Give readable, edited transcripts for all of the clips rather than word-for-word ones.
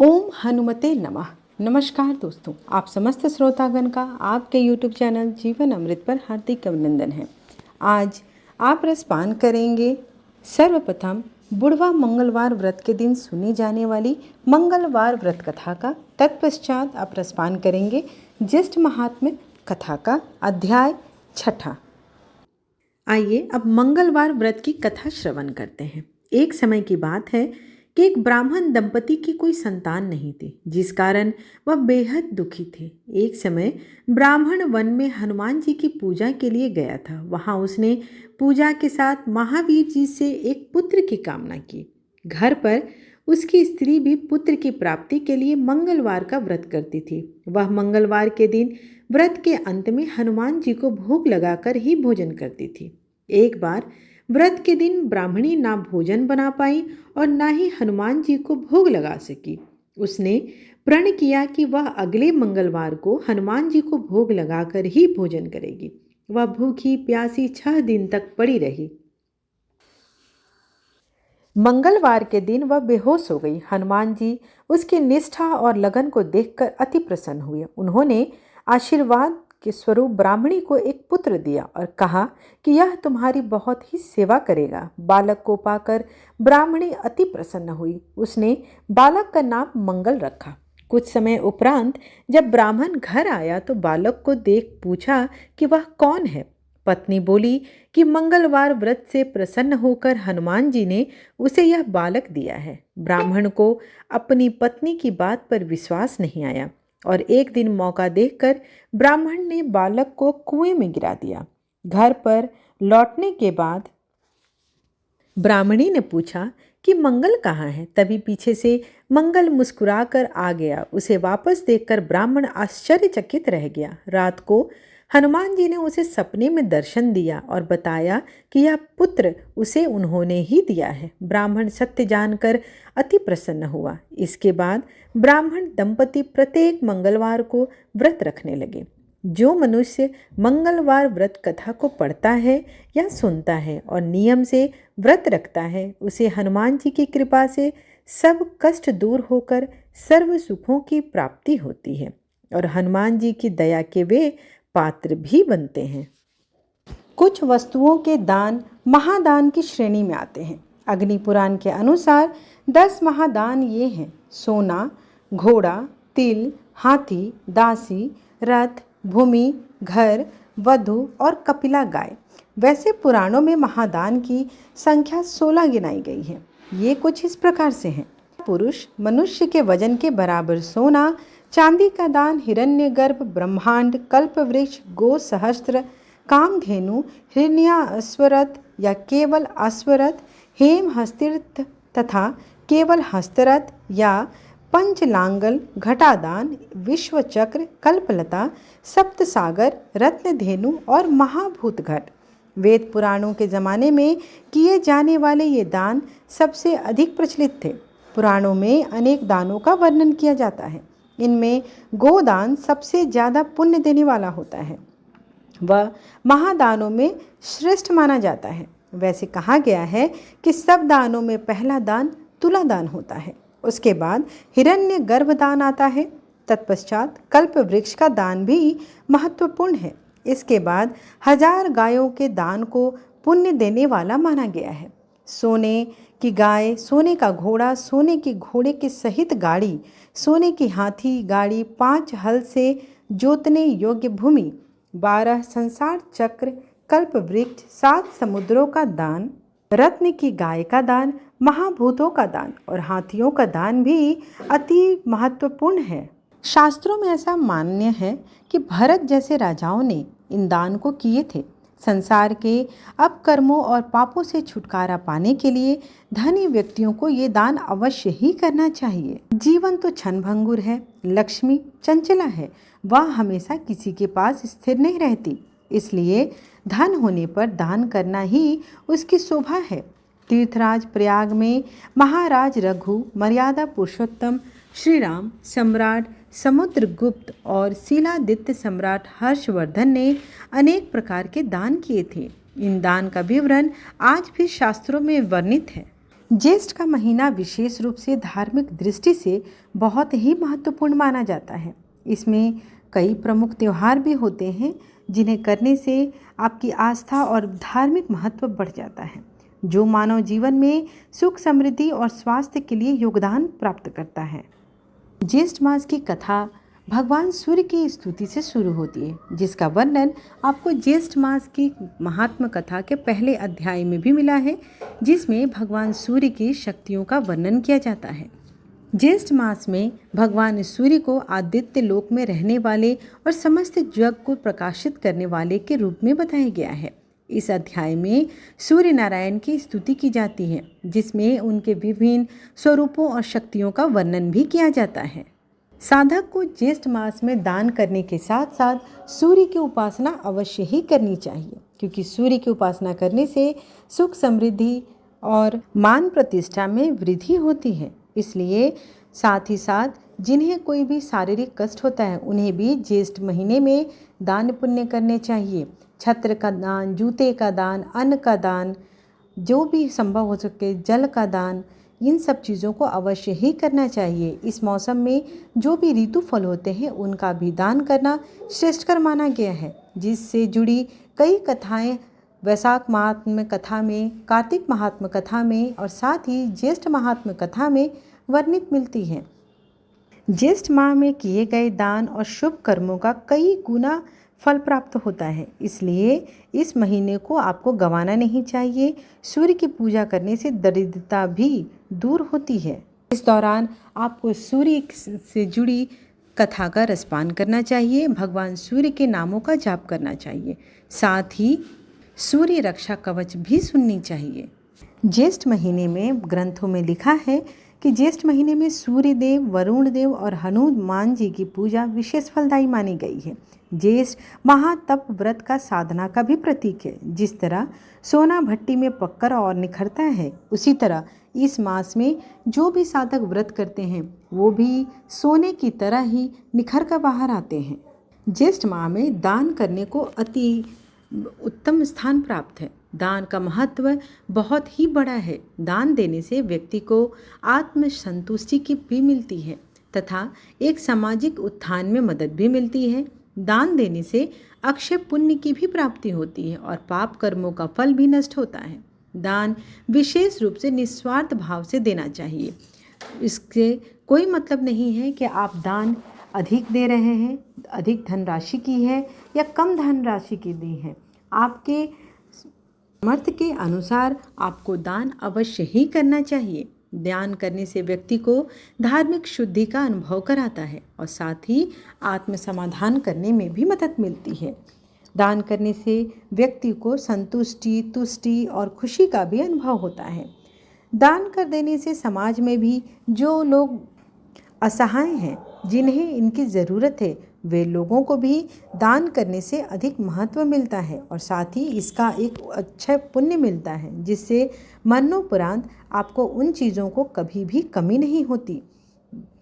ओम हनुमते नमः। नमस्कार दोस्तों, आप समस्त श्रोतागण का आपके YouTube चैनल जीवन अमृत पर हार्दिक अभिनंदन है। आज आप रसपान करेंगे सर्वप्रथम बुढ़वा मंगलवार व्रत के दिन सुनी जाने वाली मंगलवार व्रत कथा का। तत्पश्चात आप रसपान करेंगे ज्येष्ठ महात्म्य कथा का अध्याय 6। आइए अब मंगलवार व्रत की कथा श्रवण करते हैं। एक समय की बात है कि एक ब्राह्मण दंपति की कोई संतान नहीं थी, जिस कारण वह बेहद दुखी थे। एक समय ब्राह्मण वन में हनुमान जी की पूजा के लिए गया था। वहां उसने पूजा के साथ महावीर जी से एक पुत्र की कामना की। घर पर उसकी स्त्री भी पुत्र की प्राप्ति के लिए मंगलवार का व्रत करती थी। वह मंगलवार के दिन व्रत के अंत में हनुमान जी को भोग लगाकर ही भोजन करती थी। एक बार व्रत के दिन ब्राह्मणी ना भोजन बना पाई और ना ही हनुमान जी को भोग लगा सकी। उसने प्रण किया कि वह अगले मंगलवार को हनुमान जी को भोग लगाकर ही भोजन करेगी। वह भूखी प्यासी 6 दिन तक पड़ी रही। मंगलवार के दिन वह बेहोश हो गई। हनुमान जी उसकी निष्ठा और लगन को देखकर अति प्रसन्न हुए। उन्होंने आशीर्वाद के स्वरूप ब्राह्मणी को एक पुत्र दिया और कहा कि यह तुम्हारी बहुत ही सेवा करेगा। बालक को पाकर ब्राह्मणी अति प्रसन्न हुई। उसने बालक का नाम मंगल रखा। कुछ समय उपरांत जब ब्राह्मण घर आया तो बालक को देख पूछा कि वह कौन है। पत्नी बोली कि मंगलवार व्रत से प्रसन्न होकर हनुमान जी ने उसे यह बालक दिया है। ब्राह्मण को अपनी पत्नी की बात पर विश्वास नहीं आया और एक दिन मौका देखकर ब्राह्मण ने बालक को कुएं में गिरा दिया। घर पर लौटने के बाद ब्राह्मणी ने पूछा कि मंगल कहाँ है। तभी पीछे से मंगल मुस्कुराकर आ गया। उसे वापस देखकर ब्राह्मण आश्चर्यचकित रह गया। रात को हनुमान जी ने उसे सपने में दर्शन दिया और बताया कि यह पुत्र उसे उन्होंने ही दिया है। ब्राह्मण सत्य जानकर अति प्रसन्न हुआ। इसके बाद ब्राह्मण दंपति प्रत्येक मंगलवार को व्रत रखने लगे। जो मनुष्य मंगलवार व्रत कथा को पढ़ता है या सुनता है और नियम से व्रत रखता है, उसे हनुमान जी की कृपा से सब कष्ट दूर होकर सर्व सुखों की प्राप्ति होती है और हनुमान जी की दया के वे पात्र भी बनते हैं। कुछ वस्तुओं के दान महादान की श्रेणी में आते हैं। अग्नि पुराण के अनुसार 10 महादान ये हैं: सोना, घोड़ा, तिल, हाथी, दासी, रथ, भूमि, घर, वधु और कपिला गाय। वैसे पुराणों में महादान की संख्या 16 गिनाई गई है। ये कुछ इस प्रकार से हैं: पुरुष मनुष्य के वजन के बराबर सोना, चांदी का दान हिरण्यगर्भ, ब्रह्मांड, कल्पवृक्ष, गो सहस्त्र, कामधेनु, हिरण्याश्वरथ या केवल अश्वरथ, हेम हस्तिरथ तथा केवल हस्तरथ या पंचलांगल, घटादान, विश्वचक्र, कल्पलता, सप्तसागर, रत्नधेनु और महाभूत घट। वेद पुराणों के ज़माने में किए जाने वाले ये दान सबसे अधिक प्रचलित थे। पुराणों में अनेक दानों का वर्णन किया जाता है। इनमें गोदान सबसे ज़्यादा पुण्य देने वाला होता है। वह महादानों में श्रेष्ठ माना जाता है। वैसे कहा गया है कि सब दानों में पहला दान तुला दान होता है। उसके बाद हिरण्य गर्भदान आता है। तत्पश्चात कल्प वृक्ष का दान भी महत्वपूर्ण है। इसके बाद 1000 गायों के दान को पुण्य देने वाला माना गया है। सोने की गाय, सोने का घोड़ा, सोने के घोड़े के सहित गाड़ी, सोने की हाथी गाड़ी, 5 हल से जोतने योग्य भूमि, 12 संसार चक्र, कल्प वृक्ष, 7 समुद्रों का दान, रत्न की गाय का दान, महाभूतों का दान और हाथियों का दान भी अति महत्वपूर्ण है। शास्त्रों में ऐसा मान्य है कि भरत जैसे राजाओं ने इन दान को किए थे। संसार के अपकर्मों और पापों से छुटकारा पाने के लिए धनी व्यक्तियों को ये दान अवश्य ही करना चाहिए। जीवन तो क्षणभंगुर है, लक्ष्मी चंचला है, वह हमेशा किसी के पास स्थिर नहीं रहती। इसलिए धन होने पर दान करना ही उसकी शोभा है। तीर्थराज प्रयाग में महाराज रघु, मर्यादा पुरुषोत्तम श्री राम, सम्राट समुद्रगुप्त और शीलादित्य सम्राट हर्षवर्धन ने अनेक प्रकार के दान किए थे। इन दान का विवरण आज भी शास्त्रों में वर्णित है। ज्येष्ठ का महीना विशेष रूप से धार्मिक दृष्टि से बहुत ही महत्वपूर्ण माना जाता है। इसमें कई प्रमुख त्योहार भी होते हैं जिन्हें करने से आपकी आस्था और धार्मिक महत्व बढ़ जाता है, जो मानव जीवन में सुख, समृद्धि और स्वास्थ्य के लिए योगदान प्राप्त करता है। ज्येष्ठ मास की कथा भगवान सूर्य की स्तुति से शुरू होती है, जिसका वर्णन आपको ज्येष्ठ मास की महात्म कथा के पहले अध्याय में भी मिला है, जिसमें भगवान सूर्य की शक्तियों का वर्णन किया जाता है। ज्येष्ठ मास में भगवान सूर्य को आदित्य लोक में रहने वाले और समस्त जग को प्रकाशित करने वाले के रूप में बताया गया है। इस अध्याय में सूर्य नारायण की स्तुति की जाती है, जिसमें उनके विभिन्न स्वरूपों और शक्तियों का वर्णन भी किया जाता है। साधक को ज्येष्ठ मास में दान करने के साथ साथ सूर्य की उपासना अवश्य ही करनी चाहिए, क्योंकि सूर्य की उपासना करने से सुख, समृद्धि और मान प्रतिष्ठा में वृद्धि होती है। इसलिए साथ ही साथ जिन्हें कोई भी शारीरिक कष्ट होता है उन्हें भी ज्येष्ठ महीने में दान पुण्य करने चाहिए। छत्र का दान, जूते का दान, अन्न का दान, जो भी संभव हो सके जल का दान, इन सब चीज़ों को अवश्य ही करना चाहिए। इस मौसम में जो भी ऋतु फल होते हैं उनका भी दान करना श्रेष्ठकर माना गया है, जिससे जुड़ी कई कथाएं वैशाख महात्म्य कथा में, कार्तिक महात्म्य कथा में और साथ ही ज्येष्ठ महात्म्य कथा में वर्णित मिलती है। ज्येष्ठ माह में किए गए दान और शुभ कर्मों का कई गुना फल प्राप्त होता है, इसलिए इस महीने को आपको गंवाना नहीं चाहिए। सूर्य की पूजा करने से दरिद्रता भी दूर होती है। इस दौरान आपको सूर्य से जुड़ी कथा का रसपान करना चाहिए, भगवान सूर्य के नामों का जाप करना चाहिए, साथ ही सूर्य रक्षा कवच भी सुननी चाहिए। ज्येष्ठ महीने में ग्रंथों में लिखा है कि ज्येष्ठ महीने में सूर्य देव, वरुण देव और हनुमान जी की पूजा विशेष फलदायी मानी गई है। ज्येष्ठ महातप व्रत का साधना का भी प्रतीक है। जिस तरह सोना भट्टी में पककर और निखरता है, उसी तरह इस मास में जो भी साधक व्रत करते हैं वो भी सोने की तरह ही निखर कर बाहर आते हैं। ज्येष्ठ माह में दान करने को अति उत्तम स्थान प्राप्त है। दान का महत्व बहुत ही बड़ा है। दान देने से व्यक्ति को आत्म संतुष्टि की भी मिलती है तथा एक सामाजिक उत्थान में मदद भी मिलती है। दान देने से अक्षय पुण्य की भी प्राप्ति होती है और पाप कर्मों का फल भी नष्ट होता है। दान विशेष रूप से निस्वार्थ भाव से देना चाहिए। इससे कोई मतलब नहीं है कि आप दान अधिक दे रहे हैं, अधिक धनराशि की है या कम धनराशि की दी है। आपके सामर्थ्य के अनुसार आपको दान अवश्य ही करना चाहिए। दान करने से व्यक्ति को धार्मिक शुद्धि का अनुभव कराता है और साथ ही आत्म समाधान करने में भी मदद मिलती है। दान करने से व्यक्ति को संतुष्टि, तुष्टि और खुशी का भी अनुभव होता है। दान कर देने से समाज में भी जो लोग असहाय हैं, जिन्हें इनकी ज़रूरत है, वे लोगों को भी दान करने से अधिक महत्व मिलता है और साथ ही इसका एक अच्छा पुण्य मिलता है, जिससे मरणोपरांत आपको उन चीज़ों को कभी भी कमी नहीं होती।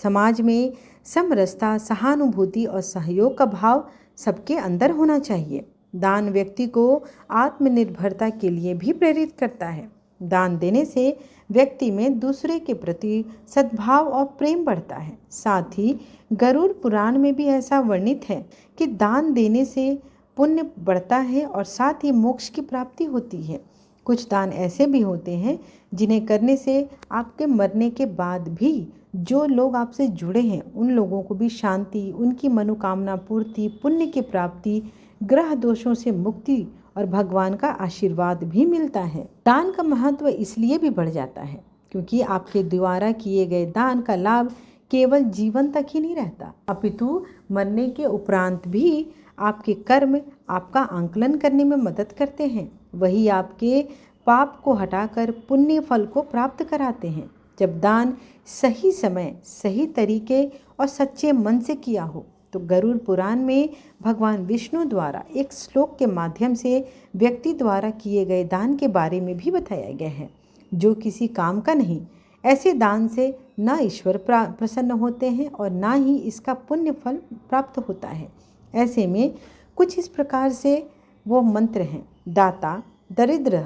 समाज में समरसता, सहानुभूति और सहयोग का भाव सबके अंदर होना चाहिए। दान व्यक्ति को आत्मनिर्भरता के लिए भी प्रेरित करता है। दान देने से व्यक्ति में दूसरे के प्रति सद्भाव और प्रेम बढ़ता है। साथ ही गरुड़ पुराण में भी ऐसा वर्णित है कि दान देने से पुण्य बढ़ता है और साथ ही मोक्ष की प्राप्ति होती है। कुछ दान ऐसे भी होते हैं जिन्हें करने से आपके मरने के बाद भी जो लोग आपसे जुड़े हैं उन लोगों को भी शांति, उनकी मनोकामना पूर्ति, पुण्य की प्राप्ति, ग्रह दोषों से मुक्ति और भगवान का आशीर्वाद भी मिलता है। दान का महत्व इसलिए भी बढ़ जाता है क्योंकि आपके द्वारा किए गए दान का लाभ केवल जीवन तक ही नहीं रहता, अपितु मरने के उपरांत भी आपके कर्म आपका आंकलन करने में मदद करते हैं। वही आपके पाप को हटाकर पुण्य फल को प्राप्त कराते हैं। जब दान सही समय, सही तरीके और सच्चे मन से किया हो तो गरुड़ पुराण में भगवान विष्णु द्वारा एक श्लोक के माध्यम से व्यक्ति द्वारा किए गए दान के बारे में भी बताया गया है, जो किसी काम का नहीं। ऐसे दान से न ईश्वर प्रसन्न होते हैं और ना ही इसका पुण्य फल प्राप्त होता है। ऐसे में कुछ इस प्रकार से वो मंत्र हैं: दाता, दरिद्र,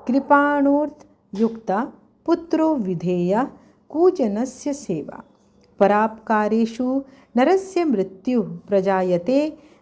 कृपाणोर्थ युक्ता, पुत्रो विधेय कूजनस्य सेवा। परापकारेषु नरस्य मृत्यु प्रजायते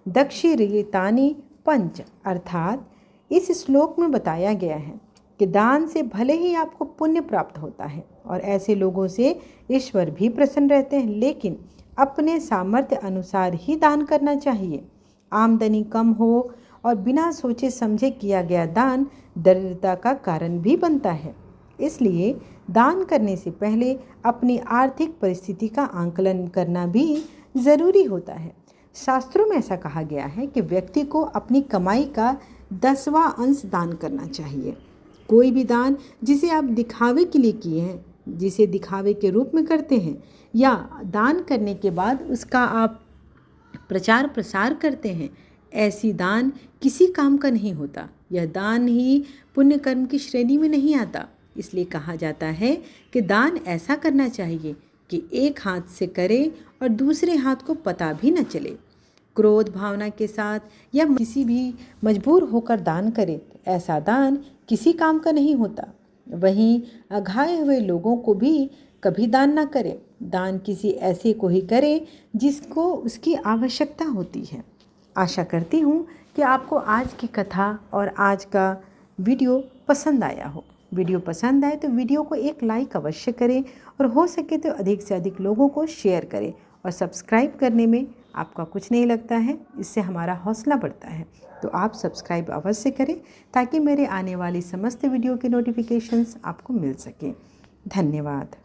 दक्षिणतानि पंच। अर्थात इस श्लोक में बताया गया है कि दान से भले ही आपको पुण्य प्राप्त होता है और ऐसे लोगों से ईश्वर भी प्रसन्न रहते हैं, लेकिन अपने सामर्थ्य अनुसार ही दान करना चाहिए। आमदनी कम हो और बिना सोचे समझे किया गया दान दरिद्रता का कारण भी बनता है। इसलिए दान करने से पहले अपनी आर्थिक परिस्थिति का आंकलन करना भी ज़रूरी होता है। शास्त्रों में ऐसा कहा गया है कि व्यक्ति को अपनी कमाई का 10वां अंश दान करना चाहिए। कोई भी दान जिसे आप दिखावे के लिए किए हैं, जिसे दिखावे के रूप में करते हैं, या दान करने के बाद उसका आप प्रचार प्रसार करते हैं, ऐसी दान किसी काम का नहीं होता। यह दान ही पुण्य कर्म की श्रेणी में नहीं आता। इसलिए कहा जाता है कि दान ऐसा करना चाहिए कि एक हाथ से करे और दूसरे हाथ को पता भी न चले। क्रोध भावना के साथ या किसी भी मजबूर होकर दान करे तो ऐसा दान किसी काम का नहीं होता। वहीं अघाए हुए लोगों को भी कभी दान ना करे। दान किसी ऐसे को ही करे जिसको उसकी आवश्यकता होती है। आशा करती हूँ कि आपको आज की कथा और आज का वीडियो पसंद आया हो। वीडियो पसंद आए तो वीडियो को एक लाइक अवश्य करें और हो सके तो अधिक से अधिक लोगों को शेयर करें। और सब्सक्राइब करने में आपका कुछ नहीं लगता है, इससे हमारा हौसला बढ़ता है। तो आप सब्सक्राइब अवश्य करें ताकि मेरे आने वाली समस्त वीडियो के नोटिफिकेशंस आपको मिल सकें। धन्यवाद।